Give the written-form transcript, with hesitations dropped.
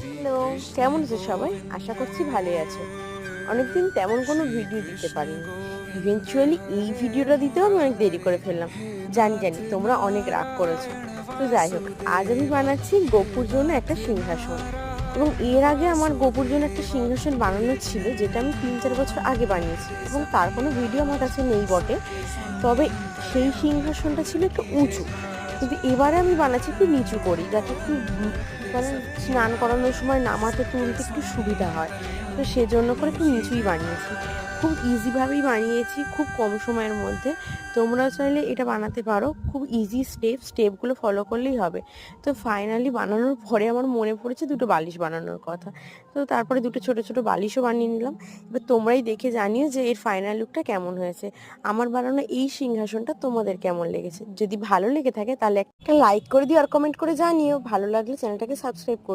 Hello, কেমন আছো সবাই? আশা করছি ভালোই আছো। অনেকদিন তেমন কোনো ভিডিও দিতে পারিনি। ইভেনচুয়ালি এই ভিডিওটা দিতেও আমি অনেক দেরি করে ফেললাম। জানি তোমরা অনেক রাগ করেছো। তো যাই হোক, আজ আমি বানাচ্ছি গপুর জন্য একটা সিংহাসন। এবং এর আগে আমার গপুর জন্য একটা সিংহাসন বানানো ছিল, যেটা আমি ৩-৪ বছর আগে বানিয়েছি এবং তার কোনো ভিডিও আমার কাছে নেই বটে। তবে সেই সিংহাসনটা ছিল একটু উঁচু, কিন্তু এবারে আমি বানাচ্ছি একটু নিচু করি, যাতে একটু মানে স্নান করানোর সময় নামাতে তুলতে একটু সুবিধা হয়। তো সেজন্য করে একটু নিচুই বানিয়েছি। খুব ইজিভাবেই বানিয়েছি, খুব কম সময়ের মধ্যে। তোমরাও চাইলে এটা বানাতে পারো। খুব ইজি স্টেপগুলো ফলো করলেই হবে। তো ফাইনালি বানানোর পরে আমার মনে পড়েছে দুটো বালিশ বানানোর কথা। তো তারপরে দুটো ছোট ছোট বালিশও বানিয়ে নিলাম। এবার তোমরাই দেখে জানিও যে এর ফাইনাল লুকটা কেমন হয়েছে। আমার বানানো এই সিংহাসনটা তোমাদের কেমন লেগেছে। যদি ভালো লেগে থাকে তাহলে একটা লাইক করে দিও আর কমেন্ট করে জানিও। ভালো লাগলে চ্যানেলটাকে সাবস্ক্রাইব করতে